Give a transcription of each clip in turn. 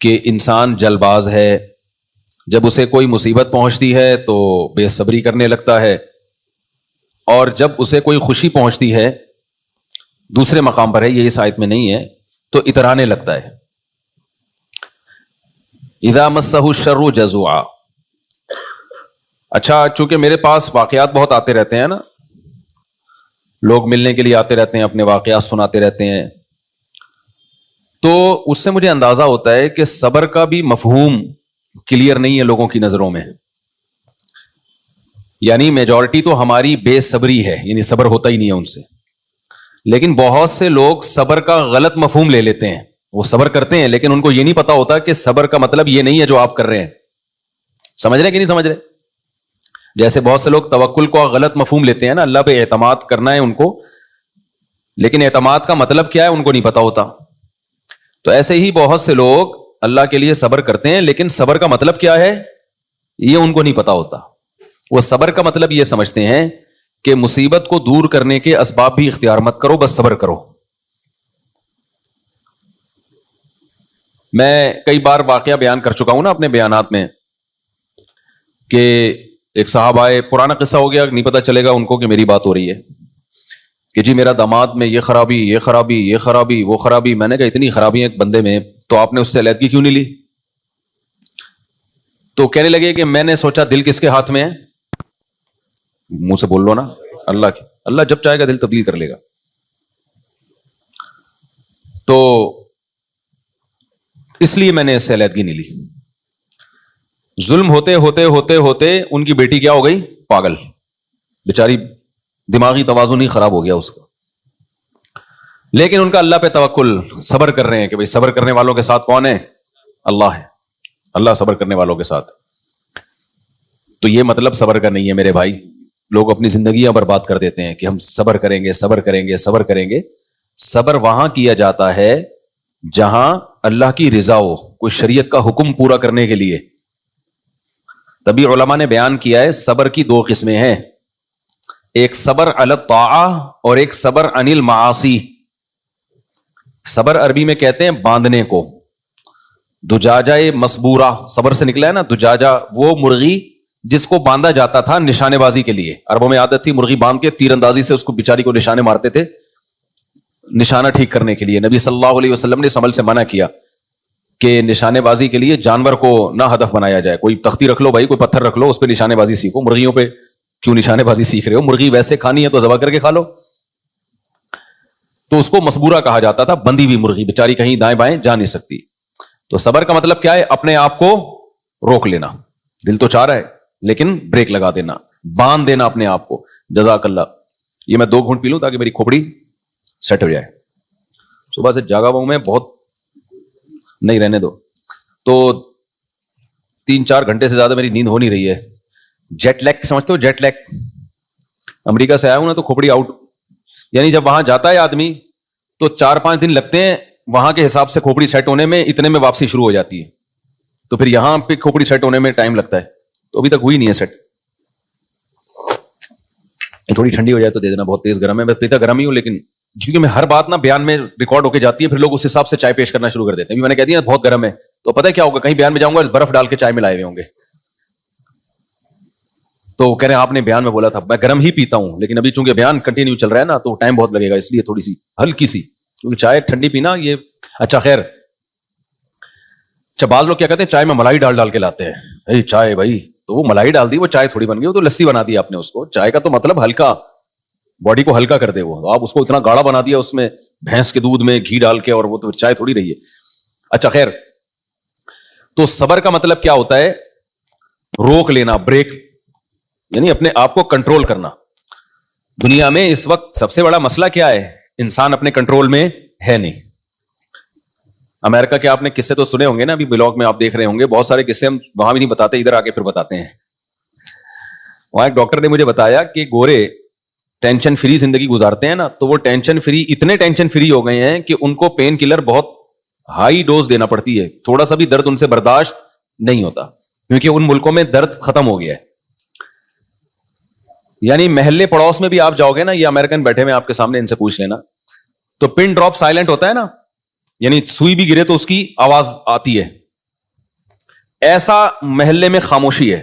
کہ انسان جلد باز ہے، جب اسے کوئی مصیبت پہنچتی ہے تو بے صبری کرنے لگتا ہے، اور جب اسے کوئی خوشی پہنچتی ہے، دوسرے مقام پر ہے، یہ اس آیت میں نہیں ہے، تو اترانے لگتا ہے. اذا مسہ الشر جزوعا. اچھا، چونکہ میرے پاس واقعات بہت آتے رہتے ہیں نا، لوگ ملنے کے لیے آتے رہتے ہیں، اپنے واقعات سناتے رہتے ہیں، تو اس سے مجھے اندازہ ہوتا ہے کہ صبر کا بھی مفہوم کلیئر نہیں ہے لوگوں کی نظروں میں. یعنی میجورٹی تو ہماری بے صبری ہے، یعنی صبر ہوتا ہی نہیں ہے ان سے، لیکن بہت سے لوگ صبر کا غلط مفہوم لے لیتے ہیں. وہ صبر کرتے ہیں لیکن ان کو یہ نہیں پتا ہوتا کہ صبر کا مطلب یہ نہیں ہے جو آپ کر رہے ہیں. سمجھ رہے ہیں کہ نہیں سمجھ رہے؟ جیسے بہت سے لوگ توکل کو غلط مفہوم لیتے ہیں نا، اللہ پہ اعتماد کرنا ہے ان کو، لیکن اعتماد کا مطلب کیا ہے ان کو نہیں پتا ہوتا. تو ایسے ہی بہت سے لوگ اللہ کے لیے صبر کرتے ہیں، لیکن صبر کا مطلب کیا ہے یہ ان کو نہیں پتا ہوتا. وہ صبر کا مطلب یہ سمجھتے ہیں کہ مصیبت کو دور کرنے کے اسباب بھی اختیار مت کرو، بس صبر کرو. میں کئی بار واقعہ بیان کر چکا ہوں نا اپنے بیانات میں کہ ایک صاحب آئے، پرانا قصہ ہو گیا، نہیں پتا چلے گا ان کو کہ میری بات ہو رہی ہے، کہ جی میرا داماد میں یہ خرابی، یہ خرابی، یہ خرابی، وہ خرابی. میں نے کہا اتنی خرابیاں ایک بندے میں، تو آپ نے اس سے علیحدگی کیوں نہیں لی؟ تو کہنے لگے کہ میں نے سوچا دل کس کے ہاتھ میں ہے. منہ سے بول لو نا، اللہ کی. اللہ جب چاہے گا دل تبدیل کر لے گا. تو اس لیے میں نے اس سے علیحدگی نہیں لی. ظلم ہوتے ہوتے ہوتے ہوتے ان کی بیٹی کیا ہو گئی؟ پاگل. بیچاری دماغی توازن ہی خراب ہو گیا اس کا. لیکن ان کا اللہ پہ توکل، صبر کر رہے ہیں کہ بھئی صبر کرنے والوں کے ساتھ کون ہے؟ اللہ ہے. اللہ صبر کرنے والوں کے ساتھ. تو یہ مطلب صبر کا نہیں ہے میرے بھائی. لوگ اپنی زندگیاں برباد کر دیتے ہیں کہ ہم صبر کریں گے، صبر کریں گے، صبر کریں گے. صبر وہاں کیا جاتا ہے جہاں اللہ کی رضا ہو، کوئی شریعت کا حکم پورا کرنے کے لیے. تبھی علماء نے بیان کیا ہے صبر کی دو قسمیں ہیں، ایک صبر علی الطاعہ اور ایک صبر عن المعاصی. صبر عربی میں کہتے ہیں باندھنے کو. دجاجہ مسبورہ صبر سے نکلا ہے نا. دجاجہ وہ مرغی جس کو باندھا جاتا تھا نشانے بازی کے لیے. عربوں میں عادت تھی مرغی باندھ کے تیر اندازی سے اس کو بیچاری کو نشانے مارتے تھے، نشانہ ٹھیک کرنے کے لیے. نبی صلی اللہ علیہ وسلم نے اس عمل سے منع کیا کہ نشانے بازی کے لیے جانور کو نہ ہدف بنایا جائے. کوئی تختی رکھ لو بھائی، کوئی پتھر رکھ لو، اس پہ نشانے بازی سیکھو. مرغیوں پہ کیوں نشانے بازی سیکھ رہے ہو؟ مرغی ویسے کھانی ہے تو ذبح کر کے کھا لو. تو اس کو مسبورہ کہا جاتا تھا، بندھی ہوئی مرغی، بیچاری کہیں دائیں بائیں جا نہیں سکتی. تو صبر کا مطلب کیا ہے؟ اپنے آپ کو روک لینا. دل تو چاہ رہا ہے لیکن بریک لگا دینا، باندھ دینا اپنے آپ کو. جزاک اللہ. یہ میں 2 گھونٹ پی لوں تاکہ میری کھوپڑی سیٹ ہو جائے. صبح سے جاگا ہوا ہوں میں، بہت نہیں رہنے دو. تو 3-4 گھنٹے سے زیادہ میری نیند ہو نہیں رہی ہے. جیٹ لیگ سمجھتے ہو؟ Jet league. امریکہ سے آیا ہوں نا تو کھوپڑی آؤٹ. یعنی جب وہاں جاتا ہے آدمی تو 4-5 دن لگتے ہیں وہاں کے حساب سے کھوپڑی سیٹ ہونے میں، اتنے میں واپسی شروع ہو جاتی ہے. تو پھر یہاں پہ کھوپڑی سیٹ ہونے میں ٹائم لگتا ہے. تو ابھی تک ہوئی نہیں ہے سیٹ. تھوڑی ٹھنڈی ہو جائے تو دے دینا، بہت تیز گرم ہے. میں پیتا گرم ہی ہوں، لیکن کیونکہ میں ہر بات نا بیان میں ریکارڈ ہو کے جاتی ہے، پھر لوگ اس حساب سے چائے پیش کرنا شروع کر دیتے ہیں. میں نے کہہ دیا بہت گرم ہے تو پتہ ہے کیا ہوگا؟ کہیں بیان میں جاؤں گا برف ڈال کے چائے میں لائے ہوئے ہوں گے. تو کہہ رہے ہیں آپ نے بیان میں بولا تھا. میں گرم ہی پیتا ہوں، لیکن ابھی چونکہ بیان کنٹینیو چل رہا ہے نا تو ٹائم بہت لگے گا، اس لیے تھوڑی سی ہلکی سی، کیونکہ چائے ٹھنڈی پینا یہ اچھا. خیر، اچھا بعض لوگ کیا کہتے ہیں چائے میں ملائی ڈال کے لاتے ہیں. چائے بھائی تو وہ ملائی ڈال دی، وہ چائے تھوڑی بن گئی، وہ تو لسی بنا دی آپ نے اس کو. چائے کا تو مطلب ہلکا، باڈی کو ہلکا کر دے. وہ آپ اس کو اتنا گاڑا بنا دیا اس میں بھینس کے دودھ میں گھی ڈال کے، اور وہ تو چائے تھوڑی رہی ہے. اچھا خیر، تو صبر کا مطلب کیا ہوتا ہے؟ روک لینا، بریک، یعنی اپنے آپ کو کنٹرول کرنا. دنیا میں اس وقت سب سے بڑا مسئلہ کیا ہے؟ انسان اپنے کنٹرول میں ہے نہیں. امریکہ کے آپ نے قصے تو سنے ہوں گے نا، ابھی بلاگ میں آپ دیکھ رہے ہوں گے، بہت سارے قصے ہم وہاں بھی نہیں بتاتے، ادھر آ کے پھر بتاتے ہیں. وہاں ایک ڈاکٹر نے مجھے بتایا کہ گورے ٹینشن فری زندگی گزارتے ہیں نا، تو وہ ٹینشن فری، اتنے ٹینشن فری ہو گئے ہیں کہ ان کو پین کلر بہت ہائی ڈوز دینا پڑتی ہے. تھوڑا سا بھی درد ان سے برداشت نہیں ہوتا، کیونکہ ان ملکوں میں درد ختم ہو گیا ہے. یعنی محلے پڑوس میں بھی آپ جاؤ گے نا، یہ امریکن بیٹھے ہوئے آپ کے سامنے، ان سے پوچھ لینا، تو پن ڈراپ سائلنٹ ہوتا ہے نا، یعنی سوئی بھی گرے تو اس کی آواز آتی ہے. ایسا محلے میں خاموشی ہے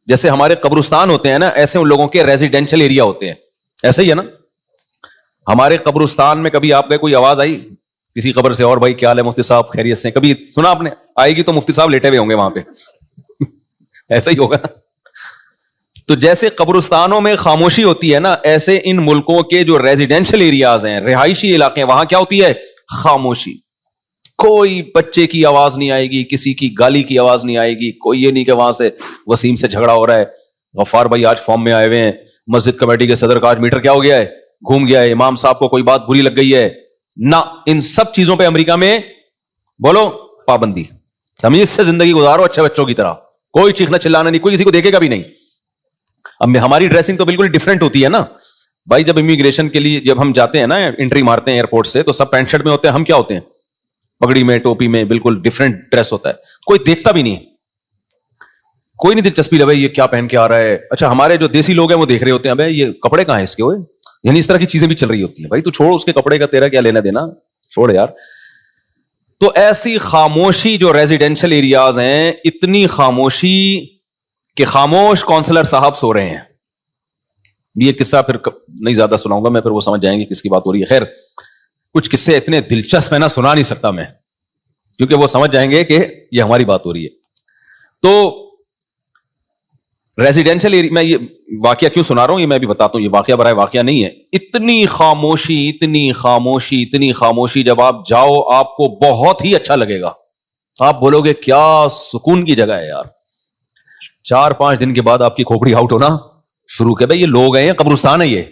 جیسے ہمارے قبرستان ہوتے ہیں نا، ایسے ان لوگوں کے ریزیڈینشل ایریا ہوتے ہیں. ایسے ہی ہے نا. ہمارے قبرستان میں کبھی آپ کے کوئی آواز آئی کسی قبر سے، اور بھائی کیا حال ہے مفتی صاحب خیریت سے؟ کبھی سنا آپ نے؟ آئے گی تو مفتی صاحب لیٹے ہوئے ہوں گے وہاں پہ. ایسا ہی ہوگا. تو جیسے قبرستانوں میں خاموشی ہوتی ہے نا، ایسے ان ملکوں کے جو ریزیڈینشل ایریاز ہیں، رہائشی علاقے ہیں، وہاں کیا ہوتی ہے؟ خاموشی. کوئی بچے کی آواز نہیں آئے گی، کسی کی گالی کی آواز نہیں آئے گی، کوئی یہ نہیں کہ وہاں سے وسیم سے جھگڑا ہو رہا ہے، غفار بھائی آج فارم میں آئے ہوئے ہیں، مسجد کمیٹی کے صدر کا آج میٹر کیا ہو گیا ہے، گھوم گیا ہے، امام صاحب کو کوئی بات بری لگ گئی ہے. نہ، ان سب چیزوں پہ امریکہ میں بولو پابندی. تمیز سے زندگی گزارو اچھے بچوں کی طرح، کوئی چیخنا چلانا نہیں، کوئی کسی کو دیکھے گا بھی نہیں. اب ہماری ڈریسنگ تو بالکل ڈیفرنٹ ہوتی ہے نا بھائی. جب امیگریشن کے لیے جب ہم جاتے ہیں نا، انٹری مارتے ہیں ایئرپورٹ سے، تو سب پینٹ شرٹ میں ہوتے ہیں، ہم کیا ہوتے ہیں؟ پگڑی میں، ٹوپی میں، بالکل ڈیفرنٹ ڈریس ہوتا ہے. کوئی دیکھتا بھی نہیں، کوئی نہیں دلچسپی لے بھائی یہ کیا پہن کے آ رہا ہے. اچھا ہمارے جو دیسی لوگ ہیں وہ دیکھ رہے ہوتے ہیں بھائی یہ کپڑے کہاں ہیں اس کے ہوئے، یعنی اس طرح کی چیزیں بھی چل رہی ہوتی ہیں. بھائی تو چھوڑ اس کے کپڑے کا، تیرا کیا لینا دینا، چھوڑ یار. تو ایسی خاموشی جو ریزیڈینشل ایریاز ہیں، اتنی خاموشی کہ خاموش کونسلر صاحب سو رہے ہیں. یہ قصہ پھر نہیں زیادہ سناؤں گا میں، پھر وہ سمجھ جائیں گے کس کی بات ہو رہی ہے. خیر کچھ قصے اتنے دلچسپ ہیں نا، سنا نہیں سکتا میں، کیونکہ وہ سمجھ جائیں گے کہ یہ ہماری بات ہو رہی ہے. تو ریزیڈینشل ایریا میں یہ واقعہ کیوں سنا رہا ہوں یہ میں بھی بتاتا ہوں. یہ واقعہ برائے واقعہ نہیں ہے. اتنی خاموشی، اتنی خاموشی، اتنی خاموشی، جب آپ جاؤ آپ کو بہت ہی اچھا لگے گا. آپ بولو گے کیا سکون کی جگہ ہے یار. 4-5 دن کے بعد آپ کی کھوپڑی آؤٹ ہونا شروع کہ بھائی یہ لوگ ہیں، قبرستان ہے، یہ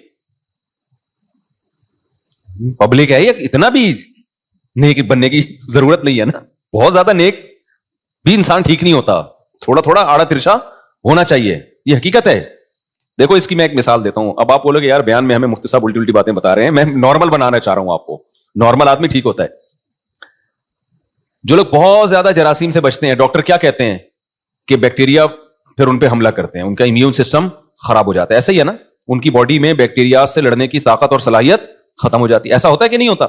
پبلک ہے، یہ اتنا بھی نیک بننے کی ضرورت نہیں ہے نا. بہت زیادہ نیک بھی انسان ٹھیک نہیں ہوتا، تھوڑا تھوڑا آڑا ترچا ہونا چاہیے. یہ حقیقت ہے. دیکھو اس کی میں ایک مثال دیتا ہوں. اب آپ بولو گے یار بیان میں ہمیں مفتی صاحب الٹی الٹی باتیں بتا رہے ہیں. میں نارمل بنانا چاہ رہا ہوں آپ کو. نارمل آدمی ٹھیک ہوتا ہے. جو لوگ بہت زیادہ جراثیم سے بچتے ہیں، ڈاکٹر کیا کہتے ہیں کہ بیکٹیریا پھر ان پہ حملہ کرتے ہیں، ان کا امیون سسٹم خراب ہو جاتا ہے. ایسا ہی ہے نا، ان کی باڈی میں بیکٹیریا سے لڑنے کی طاقت اور صلاحیت ختم ہو جاتی ہے. ایسا ہوتا ہے کہ نہیں ہوتا؟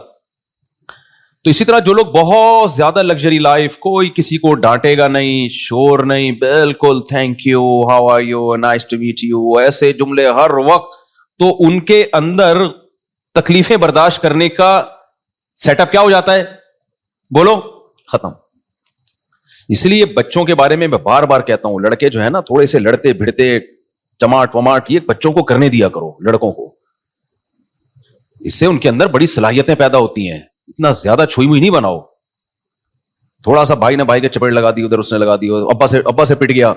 تو اسی طرح جو لوگ بہت زیادہ لگژری لائف، کوئی کسی کو ڈانٹے گا نہیں، شور نہیں، بالکل thank you, how are you, nice to meet you, ایسے جملے ہر وقت، تو ان کے اندر تکلیفیں برداشت کرنے کا سیٹ اپ کیا ہو جاتا ہے؟ بولو ختم. اس لیے بچوں کے بارے میں بار بار کہتا ہوں، لڑکے جو ہے نا تھوڑے سے لڑتے بھڑتے چماٹ وماٹ، یہ بچوں کو کرنے دیا کرو، لڑکوں کو. اس سے ان کے اندر بڑی صلاحیتیں پیدا ہوتی ہیں. اتنا زیادہ چھوئی ہوئی نہیں بناؤ. تھوڑا سا بھائی نے بھائی کے چپیڑ لگا دی، ادھر اس نے لگا دی، ابا سے پٹ گیا،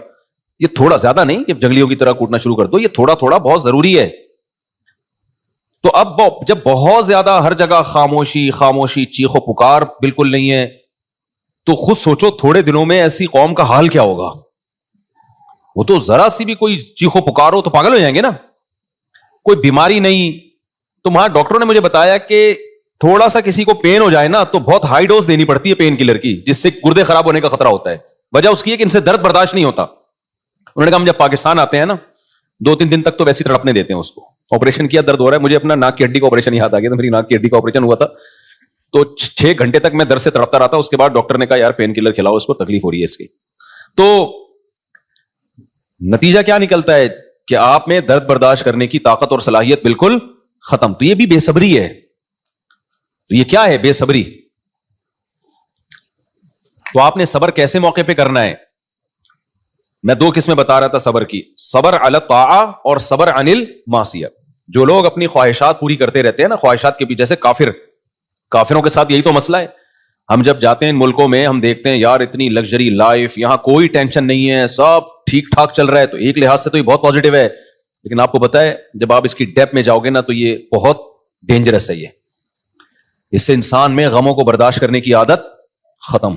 یہ تھوڑا زیادہ نہیں کہ جنگلیوں کی طرح کوٹنا شروع کر دو. یہ تھوڑا تھوڑا بہت ضروری ہے. تو اب جب بہت زیادہ ہر جگہ خاموشی خاموشی، چیخ و پکار بالکل نہیں ہے، تو خود سوچو تھوڑے دنوں میں ایسی قوم کا حال کیا ہوگا. وہ تو ذرا سی بھی کوئی چیخ و پکار ہو تو پاگل ہو جائیں گے نا. کوئی بیماری نہیں تو وہاں ڈاکٹروں نے مجھے بتایا کہ تھوڑا سا کسی کو پین ہو جائے نا تو بہت ہائی ڈوز دینی پڑتی ہے پین کلر کی، جس سے گردے خراب ہونے کا خطرہ ہوتا ہے. وجہ اس کی ہے کہ ان سے درد برداشت نہیں ہوتا. انہوں نے کہا ہم جب پاکستان آتے ہیں نا 2-3 دن تک تو ویسی تڑپنے دیتے ہیں اس کو. آپریشن کیا، درد ہو رہا ہے. مجھے اپنا ناک کی ہڈی کا آپریشن یاد آ گیا تھا. میری ناک کی ہڈی کا آپریشن ہوا تھا تو 6 گھنٹے تک میں درد سے تڑپتا رہا تھا. اس کے بعد ڈاکٹر نے کہا یار پین کلر کھلاؤ، اس کو تکلیف ہو رہی ہے اس کی. تو نتیجہ کیا نکلتا ہے کہ آپ میں درد برداشت کرنے کی طاقت اور صلاحیت بالکل ختم. تو یہ بھی بے صبری ہے. تو یہ کیا ہے؟ بے صبری. تو آپ نے صبر کیسے موقع پہ کرنا ہے؟ میں 2 قسمیں بتا رہا تھا صبر کی، صبر علی الطاعہ اور صبر عن المعصیہ. جو لوگ اپنی خواہشات پوری کرتے رہتے ہیں نا، خواہشات کے پیچھے، جیسے کافروں کے ساتھ یہی تو مسئلہ ہے. ہم جب جاتے ہیں ان ملکوں میں، ہم دیکھتے ہیں یار اتنی لگژری لائف، یہاں کوئی ٹینشن نہیں ہے، سب ٹھیک ٹھاک چل رہا ہے. تو ایک لحاظ سے تو یہ بہت پازیٹو ہے، لیکن آپ کو پتا ہے جب آپ اس کی ڈیپ میں جاؤ گے نا تو یہ بہت ڈینجرس ہے. اس سے انسان میں غموں کو برداشت کرنے کی عادت ختم.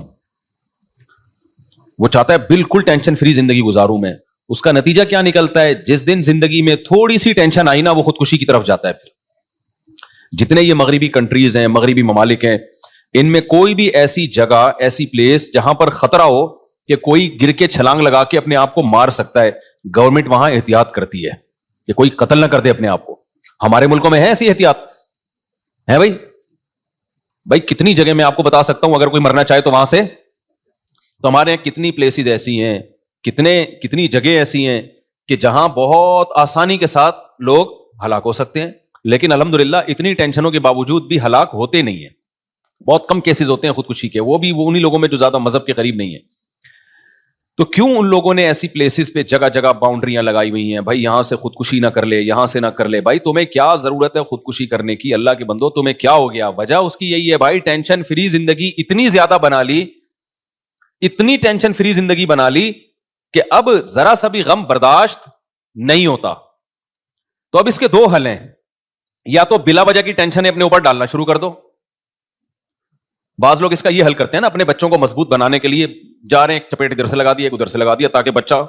وہ چاہتا ہے بالکل ٹینشن فری زندگی گزاروں میں. اس کا نتیجہ کیا نکلتا ہے؟ جس دن زندگی میں تھوڑی سی ٹینشن آئی نا، وہ خودکشی کی طرف جاتا ہے. پھر جتنے یہ مغربی کنٹریز ہیں، مغربی ممالک ہیں، ان میں کوئی بھی ایسی جگہ، ایسی پلیس جہاں پر خطرہ ہو کہ کوئی گر کے چھلانگ لگا کے اپنے آپ کو مار سکتا ہے، گورنمنٹ وہاں احتیاط کرتی ہے کہ کوئی قتل نہ کر دے اپنے آپ کو. ہمارے ملکوں میں ہے ایسی احتیاط؟ ہے بھائی کتنی جگہ میں آپ کو بتا سکتا ہوں، اگر کوئی مرنا چاہے تو وہاں سے. تو ہمارے یہاں کتنی پلیسز ایسی ہیں, کتنی جگہ ایسی ہیں کہ جہاں بہت آسانی کے ساتھ لوگ ہلاک ہو سکتے ہیں, لیکن الحمدللہ اتنی ٹینشنوں کے باوجود بھی ہلاک ہوتے نہیں ہیں. بہت کم کیسز ہوتے ہیں خودکشی کے, وہ بھی انہی لوگوں میں جو زیادہ مذہب کے قریب نہیں ہے. تو کیوں ان لوگوں نے ایسی پلیسز پہ جگہ جگہ باؤنڈریاں لگائی ہوئی ہیں, بھائی یہاں سے خودکشی نہ کر لے, یہاں سے نہ کر لے. بھائی تمہیں کیا ضرورت ہے خودکشی کرنے کی؟ اللہ کے بندو تمہیں کیا ہو گیا؟ وجہ اس کی یہی ہے بھائی, ٹینشن فری زندگی اتنی زیادہ بنا لی, اتنی ٹینشن فری زندگی بنا لی کہ اب ذرا سا بھی غم برداشت نہیں ہوتا. تو اب اس کے دو حل ہیں, یا تو بلا وجہ کی ٹینشن اپنے اوپر ڈالنا شروع کر دو. بعض لوگ اس کا یہ حل کرتے ہیں نا, اپنے بچوں کو مضبوط بنانے کے لیے جا رہے ہیں, ایک چپیٹ ادھر سے لگا دیا, ایک ادھر سے لگا دیا, تاکہ بچہ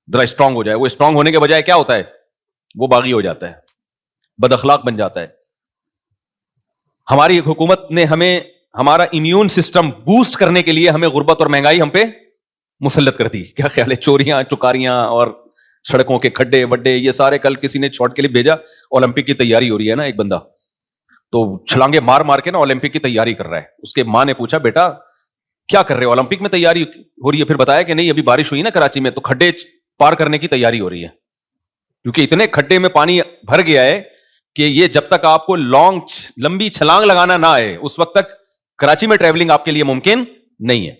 ذرا اسٹرانگ ہو جائے. وہ اسٹرانگ ہونے کے بجائے کیا ہوتا ہے, وہ باغی ہو جاتا ہے, بد اخلاق بن جاتا ہے. ہماری حکومت نے ہمیں ہمارا امیون سسٹم بوسٹ کرنے کے لیے ہمیں غربت اور مہنگائی ہم پہ مسلط کر دی. کیا خیال ہے, چوریاں چکاریاں اور سڑکوں کے کھڈے وڈے یہ سارے. کل کسی نے شارٹ کلپ بھیجا, اولمپک کی تیاری ہو رہی ہے نا, ایک بندہ تو چھلانگے مار مار کے نا اولمپک کی تیاری کر رہا ہے. اس کے ماں نے پوچھا, بیٹا کیا کر رہے ہو, اولمپک میں تیاری ہو رہی ہے؟ پھر بتایا کہ نہیں, ابھی بارش ہوئی نا کراچی میں, تو کھڈے پار کرنے کی تیاری ہو رہی ہے, کیونکہ اتنے کھڈے میں پانی بھر گیا ہے کہ یہ جب تک آپ کو لمبی چھلانگ لگانا نہ آئے اس وقت تک کراچی میں ٹریولنگ آپ کے لیے ممکن نہیں ہے.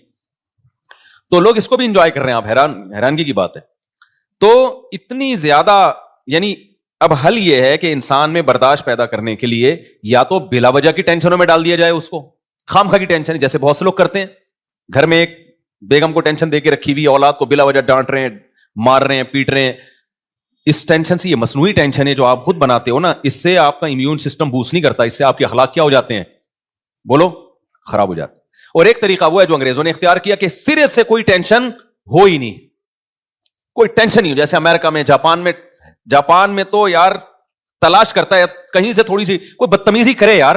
تو لوگ اس کو بھی انجوائے کر رہے ہیں. آپ حیرانگی کی بات ہے. تو اتنی زیادہ, یعنی اب حل یہ ہے کہ انسان میں برداشت پیدا کرنے کے لیے یا تو بلا وجہ کی ٹینشنوں میں ڈال دیا جائے اس کو, خامخواہ کی ٹینشن, جیسے بہت سے لوگ کرتے ہیں. گھر میں ایک بیگم کو ٹینشن دے کے رکھی ہوئی, اولاد کو بلا وجہ ڈانٹ رہے ہیں, مار رہے ہیں, پیٹ رہے ہیں. اس ٹینشن سے, یہ مصنوعی ٹینشن ہے جو آپ خود بناتے ہو نا, اس سے آپ کا امیون سسٹم بوسٹ نہیں کرتا, اس سے آپ کے اخلاق کیا ہو جاتے ہیں, بولو, خراب ہو جاتے ہیں. اور ایک طریقہ وہ ہے جو انگریزوں نے اختیار کیا کہ سرے سے کوئی ٹینشن ہو ہی نہیں, کوئی ٹینشن نہیں ہو. جیسے امریکہ میں, جاپان میں تو یار تلاش کرتا ہے کہیں سے تھوڑی سی کوئی بدتمیزی کرے یار.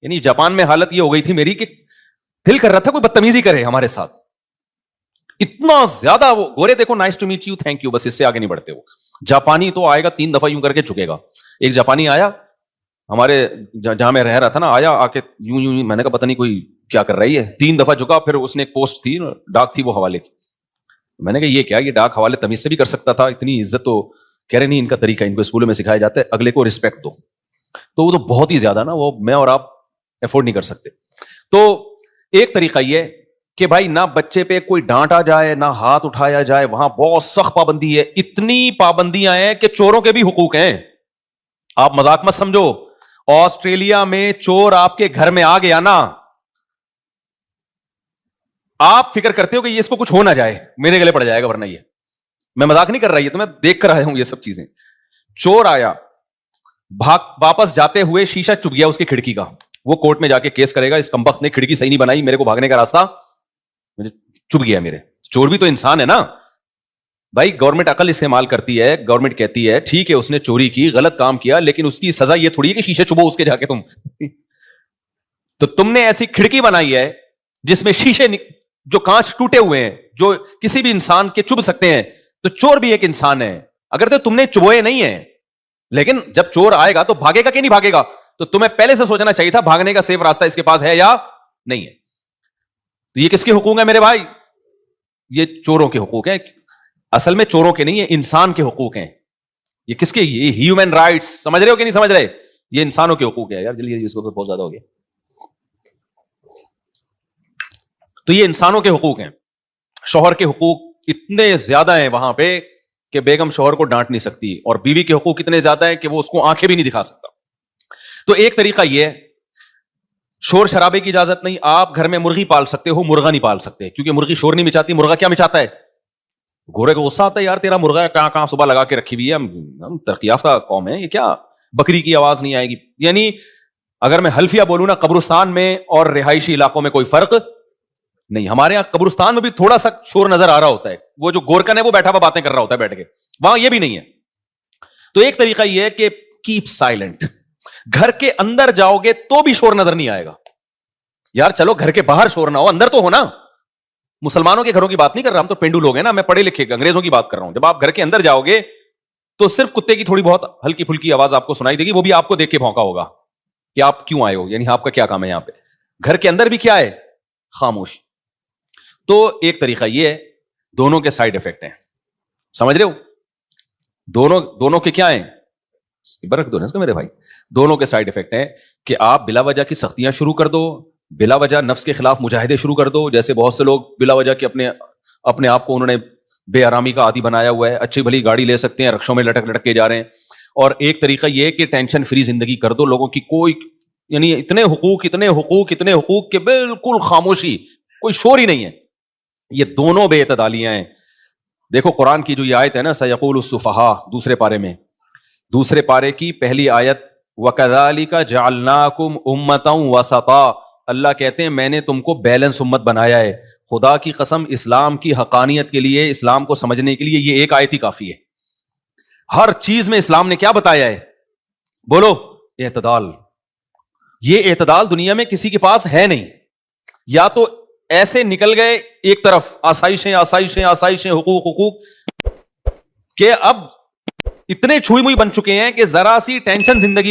یعنی جاپان میں حالت یہ ہو گئی تھی میری کہ دل کر رہا تھا کوئی بدتمیزی کرے ہمارے ساتھ. اتنا زیادہ وہ گورے دیکھو, nice to meet you, thank you, بس اس سے آگے نہیں بڑھتے. وہ جاپانی تو آئے گا 3 دفعہ یوں کر کے جھکے گا. ایک جاپانی آیا ہمارے جہاں میں رہ رہا تھا نا, آیا آ کے یوں, میں نے کہا پتہ نہیں کوئی کیا کر رہی ہے, 3 دفعہ جھکا. پھر اس نے ایک پوسٹ تھی, ڈاک تھی وہ حوالے کی, میں نے کہا یہ کیا, یہ ڈاک حوالے تمیز سے بھی کر سکتا تھا, اتنی عزت. تو کہہ رہے نہیں, ان کا طریقہ ان کو اسکولوں میں سکھایا جاتا ہے, اگلے کو رسپیکٹ دو. تو وہ تو بہت ہی زیادہ نا, وہ میں اور آپ افورڈ نہیں کر سکتے. تو ایک طریقہ یہ کہ بھائی نہ بچے پہ کوئی ڈانٹا جائے, نہ ہاتھ اٹھایا جائے. وہاں بہت سخت پابندی ہے, اتنی پابندیاں ہیں کہ چوروں کے بھی حقوق ہیں. آپ مذاق مت سمجھو. آسٹریلیا میں چور آپ کے گھر میں آ گیا نا, آپ فکر کرتے ہو کہ یہ اس کو کچھ ہو نہ جائے, میرے گلے پڑ جائے گا, ورنہ یہ, میں مذاق نہیں کر رہا, یہ تو میں دیکھ کر آیا ہوں یہ سب چیزیں. چور آیا, واپس جاتے ہوئے شیشہ چپ گیا اس کی کھڑکی کا, وہ کورٹ میں جا کے کیس کرے گا, اس کمبخت نے کھڑکی صحیح نہیں بنائی, میرے کو بھاگنے کا راستہ مجھے چپ گیا میرے. چور بھی تو انسان ہے نا بھائی. گورنمنٹ عقل استعمال کرتی ہے, گورنمنٹ کہتی ہے ٹھیک ہے اس نے چوری کی, غلط کام کیا, لیکن اس کی سزا یہ تھوڑی ہے کہ شیشے چبو اس کے جا کے تم. تو تم نے ایسی کھڑکی بنائی ہے جس میں شیشے جو کانچ ٹوٹے ہوئے ہیں, جو کسی بھی انسان کے چبھ سکتے ہیں. تو چور بھی ایک انسان ہے, اگر تو تم نے چبوئے نہیں ہیں, لیکن جب چور آئے گا تو بھاگے گا کہ نہیں بھاگے گا, تو تمہیں پہلے سے سوچنا چاہیے تھا بھاگنے کا سیف راستہ اس کے پاس ہے یا نہیں ہے. تو یہ کس کے حقوق ہیں میرے بھائی؟ یہ چوروں کے حقوق ہیں. اصل میں چوروں کے نہیں, یہ انسان کے حقوق ہیں. یہ کس کے, یہ ہیومن رائٹس, سمجھ رہے ہو کہ نہیں سمجھ رہے؟ یہ انسانوں کے حقوق ہے. یار جلدی, اس کو بہت زیادہ ہو گیا. تو یہ انسانوں کے حقوق ہیں. شوہر کے حقوق اتنے زیادہ ہیں وہاں پہ کہ بیگم شوہر کو ڈانٹ نہیں سکتی, اور بیوی کے حقوق اتنے زیادہ ہیں کہ وہ اس کو آنکھیں بھی نہیں دکھا سکتا. تو ایک طریقہ یہ ہے, شور شرابے کی اجازت نہیں. آپ گھر میں مرغی پال سکتے ہو, مرغا نہیں پال سکتے, کیونکہ مرغی شور نہیں مچاتی. مرغا کیا مچاتا ہے؟ گورے کو غصہ آتا ہے, یار تیرا مرغا کہاں صبح لگا کے رکھی ہوئی ہے, ہم ترقی یافتہ قوم ہے, یہ کیا بکری کی آواز نہیں آئے گی. یعنی اگر میں حلفیہ بولوں نا, قبرستان میں اور رہائشی علاقوں میں کوئی فرق نہیں. ہمارے یہاں قبرستان میں بھی تھوڑا سا شور نظر آ رہا ہوتا ہے, وہ جو گورکن ہے وہ بیٹھا ہوا باتیں کر رہا ہوتا ہے بیٹھ کے, وہاں یہ بھی نہیں ہے. تو ایک طریقہ یہ ہے کہ کیپ سائلنٹ. گھر کے اندر جاؤ گے تو بھی شور نظر نہیں آئے گا. یار چلو گھر کے باہر شور نہ ہو, اندر تو ہو نا. مسلمانوں کے گھروں کی بات نہیں کر رہا, ہم تو پینڈو لوگ ہیں نا, میں پڑھے لکھے انگریزوں کی بات کر رہا ہوں. جب آپ گھر کے اندر جاؤ گے تو صرف کتے کی تھوڑی بہت ہلکی پھلکی آواز آپ کو سنائی دے گی, وہ بھی آپ کو دیکھ کے بھونکا ہوگا کہ آپ کیوں آئے ہو, یعنی آپ کا کیا کام ہے یہاں پہ. گھر کے اندر بھی کیا ہے؟ خاموشی. تو ایک طریقہ یہ ہے, دونوں کے سائڈ افیکٹ ہیں, سمجھ رہے ہو, دونوں کے کیا ہیں, برک دو نا میرے بھائی, دونوں کے سائڈ افیکٹ ہیں کہ آپ بلا وجہ کی سختیاں شروع کر دو, بلا وجہ نفس کے خلاف مجاہدے شروع کر دو, جیسے بہت سے لوگ بلا وجہ کے اپنے آپ کو انہوں نے بے آرامی کا عادی بنایا ہوا ہے, اچھی بھلی گاڑی لے سکتے ہیں, رکشوں میں لٹک کے جا رہے ہیں. اور ایک طریقہ یہ کہ ٹینشن فری زندگی کر دو, لوگوں کی کوئی یعنی اتنے حقوق کہ بالکل خاموشی, کوئی شور ہی نہیں ہے. یہ دونوں بے اعتدالیاں ہیں. دیکھو قرآن کی جو یہ آیت ہے نا, سیقول السفہاء, دوسرے پارے کی پہلی آیت, وَكَذَلِكَ جَعَلْنَاكُمْ أُمَّةً وَسَطًا, اللہ کہتے ہیں میں نے تم کو بیلنس امت بنایا ہے. خدا کی قسم, اسلام کی حقانیت کے لیے, اسلام کو سمجھنے کے لیے یہ ایک آیت ہی کافی ہے. ہر چیز میں اسلام نے کیا بتایا ہے, بولو, اعتدال. یہ اعتدال دنیا میں کسی کے پاس ہے نہیں. یا تو ایسے نکل گئے ایک طرف, آسائشیں, حقوق کہ اب اتنے چھوئی موئی بن چکے ہیں کہ ذرا سی ٹینشن زندگی میں